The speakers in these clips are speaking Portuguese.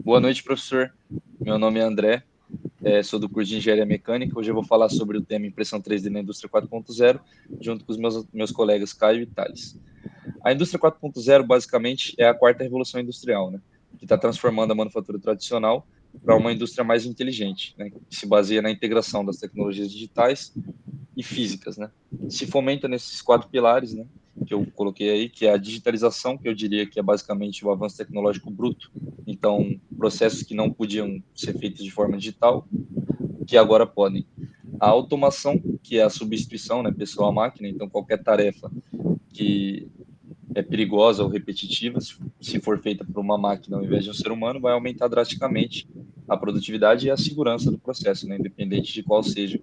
Boa noite, professor. Meu nome é André, sou do curso de Engenharia Mecânica. Hoje eu vou falar sobre o tema impressão 3D na indústria 4.0, junto com os meus colegas Caio e Thales. A indústria 4.0, basicamente, é a quarta revolução industrial, né, que está transformando a manufatura tradicional para uma indústria mais inteligente, né, que se baseia na integração das tecnologias digitais e físicas, né. Se fomenta nesses quatro pilares, né, que eu coloquei aí, que é a digitalização, que eu diria que é basicamente o avanço tecnológico bruto. Então, processos que não podiam ser feitos de forma digital, que agora podem. A automação, que é a substituição, né, pessoa-máquina. Então, qualquer tarefa que é perigosa ou repetitiva, se for feita por uma máquina ao invés de um ser humano, vai aumentar drasticamente a produtividade e a segurança do processo, né, independente de qual seja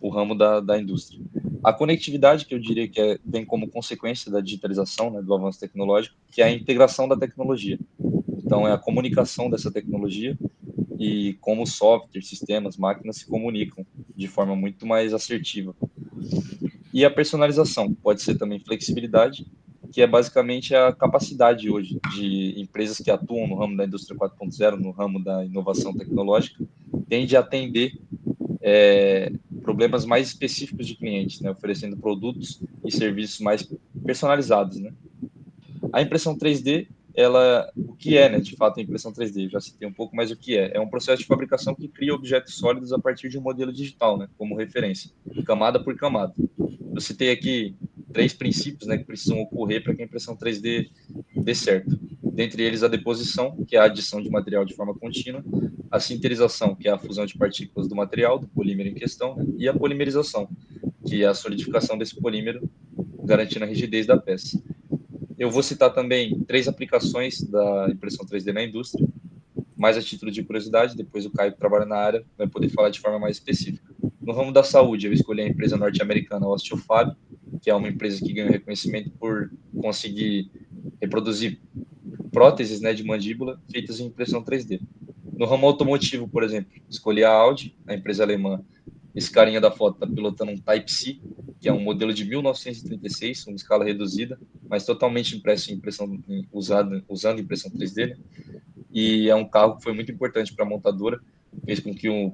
o ramo da indústria. A conectividade, que eu diria que vem como consequência da digitalização, né, do avanço tecnológico, que é a integração da tecnologia. Então, é a comunicação dessa tecnologia e como software, sistemas, máquinas se comunicam de forma muito mais assertiva. E a personalização, pode ser também flexibilidade, que é basicamente a capacidade hoje de empresas que atuam no ramo da indústria 4.0, no ramo da inovação tecnológica, tende a atender problemas mais específicos de clientes, né, oferecendo produtos e serviços mais personalizados, né. A impressão 3D, o que é, né, de fato, a impressão 3D? Já citei um pouco, mas o que é? É um processo de fabricação que cria objetos sólidos a partir de um modelo digital, né, como referência, camada por camada. Eu citei aqui 3 princípios, né, que precisam ocorrer para que a impressão 3D dê certo. Dentre eles, a deposição, que é a adição de material de forma contínua, a sinterização, que é a fusão de partículas do material, do polímero em questão, né, e a polimerização, que é a solidificação desse polímero, garantindo a rigidez da peça. Eu vou citar também 3 aplicações da impressão 3D na indústria, mais a título de curiosidade, depois o Caio, que trabalha na área, vai poder falar de forma mais específica. No ramo da saúde, eu escolhi a empresa norte-americana Osteofab, que é uma empresa que ganhou reconhecimento por conseguir reproduzir próteses, né, de mandíbula feitas em impressão 3D. No ramo automotivo, por exemplo, escolhi a Audi, a empresa alemã. Esse carinha da foto está pilotando um Type-C, que é um modelo de 1936, uma escala reduzida, mas totalmente impresso em impressão, usando impressão 3D, né? E é um carro que foi muito importante para a montadora, fez com que o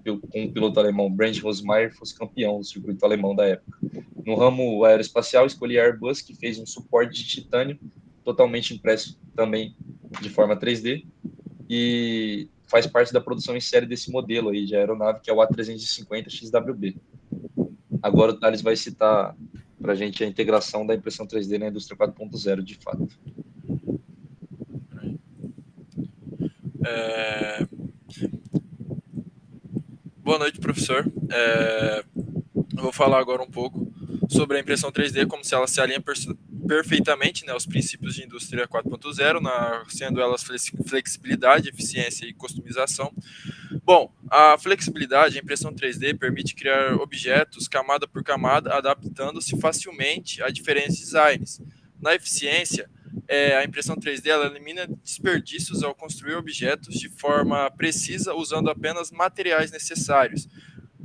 piloto alemão Bernd Rosmeier fosse campeão do circuito alemão da época. No ramo aeroespacial, escolhi a Airbus, que fez um suporte de titânio, totalmente impresso também de forma 3D, e faz parte da produção em série desse modelo aí de aeronave, que é o A350 XWB. Agora o Thales vai citar para a gente a integração da impressão 3D na indústria 4.0, de fato. Boa noite, professor. Eu vou falar agora um pouco sobre a impressão 3D, como se ela se alinha perfeitamente, né, aos princípios de indústria 4.0, sendo elas flexibilidade, eficiência e customização. Bom, a flexibilidade, a impressão 3D permite criar objetos camada por camada, adaptando-se facilmente a diferentes designs. Na eficiência, a impressão 3D ela elimina desperdícios ao construir objetos de forma precisa, usando apenas materiais necessários.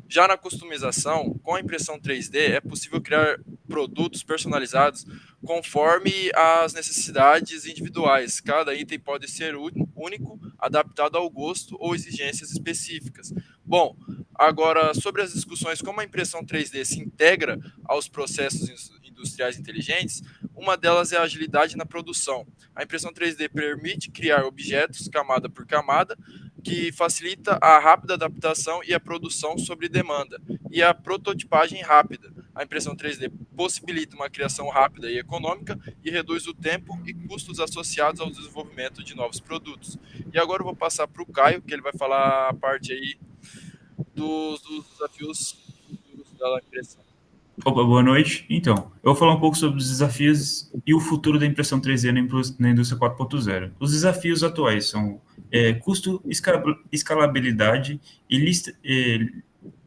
Já na customização, com a impressão 3D, é possível criar produtos personalizados conforme as necessidades individuais. Cada item pode ser único, adaptado ao gosto ou exigências específicas. Bom, agora, sobre as discussões como a impressão 3D se integra aos processos industriais inteligentes, uma delas é a agilidade na produção. A impressão 3D permite criar objetos camada por camada, que facilita a rápida adaptação e a produção sob demanda, e a prototipagem rápida. A impressão 3D possibilita uma criação rápida e econômica e reduz o tempo e custos associados ao desenvolvimento de novos produtos. E agora eu vou passar para o Caio, que ele vai falar a parte aí dos desafios futuros da impressão. Opa, boa noite. Então, eu vou falar um pouco sobre os desafios e o futuro da impressão 3D na indústria 4.0. Os desafios atuais são custo, escalabilidade e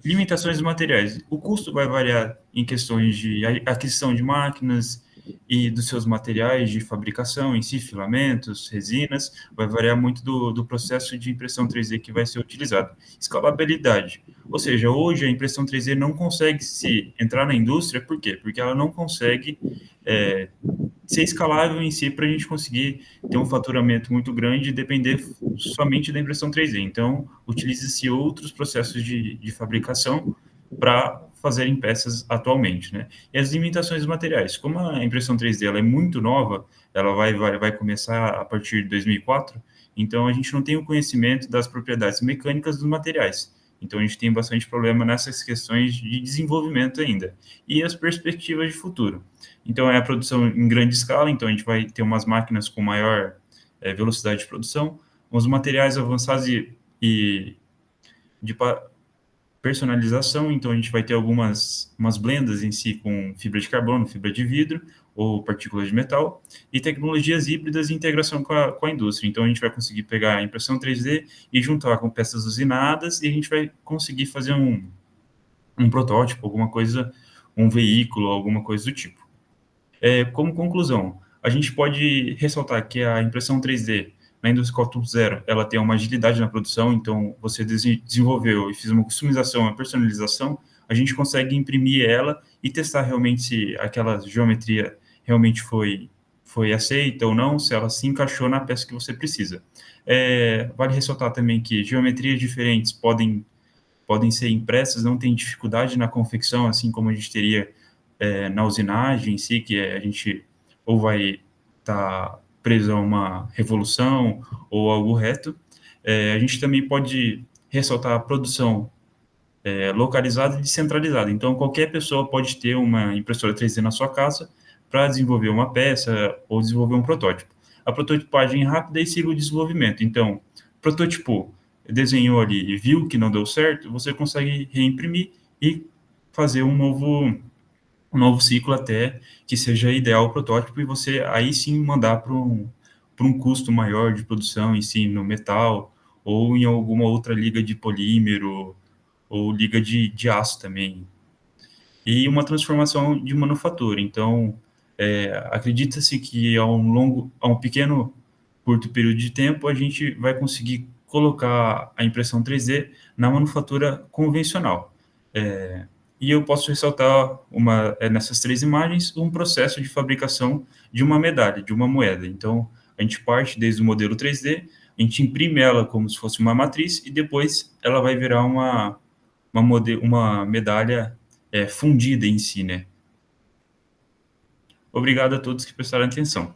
limitações de materiais. O custo vai variar em questões de aquisição de máquinas e dos seus materiais de fabricação em si, filamentos, resinas, vai variar muito do processo de impressão 3D que vai ser utilizado. Escalabilidade, ou seja, hoje a impressão 3D não consegue se entrar na indústria, por quê? Porque ela não consegue ser escalável em si para a gente conseguir ter um faturamento muito grande e depender somente da impressão 3D. Então, utiliza-se outros processos de fabricação para fazerem peças atualmente, né? E as limitações dos materiais. Como a impressão 3D ela é muito nova, ela vai começar a partir de 2004, então a gente não tem o conhecimento das propriedades mecânicas dos materiais. Então a gente tem bastante problema nessas questões de desenvolvimento ainda. E as perspectivas de futuro. Então é a produção em grande escala, então a gente vai ter umas máquinas com maior velocidade de produção, uns materiais avançados e de personalização, então a gente vai ter umas blendas em si com fibra de carbono, fibra de vidro ou partículas de metal, e tecnologias híbridas e integração com a indústria. Então a gente vai conseguir pegar a impressão 3D e juntar com peças usinadas, e a gente vai conseguir fazer um protótipo, alguma coisa, um veículo, alguma coisa do tipo. Como conclusão, a gente pode ressaltar que a impressão 3D na indústria 4.0, ela tem uma agilidade na produção, então você desenvolveu e fez uma customização, uma personalização, a gente consegue imprimir ela e testar realmente se aquela geometria realmente foi aceita ou não, se ela se encaixou na peça que você precisa. Vale ressaltar também que geometrias diferentes podem ser impressas, não tem dificuldade na confecção, assim como a gente teria na usinagem em si, que a gente ou vai estar preso a uma revolução ou algo reto. A gente também pode ressaltar a produção localizada e descentralizada. Então, qualquer pessoa pode ter uma impressora 3D na sua casa para desenvolver uma peça ou desenvolver um protótipo. A prototipagem é rápida e siga o desenvolvimento. Então, prototipou, desenhou ali e viu que não deu certo, você consegue reimprimir e fazer um novo ciclo até que seja ideal o protótipo e você aí sim mandar para um custo maior de produção em si no metal ou em alguma outra liga de polímero ou liga de aço também. E uma transformação de manufatura. Então, acredita-se que a um pequeno, curto período de tempo, a gente vai conseguir colocar a impressão 3D na manufatura convencional. E eu posso ressaltar nessas três imagens um processo de fabricação de uma medalha, de uma moeda. Então, a gente parte desde o modelo 3D, a gente imprime ela como se fosse uma matriz e depois ela vai virar uma medalha fundida em si, né? Obrigado a todos que prestaram atenção.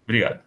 Obrigado.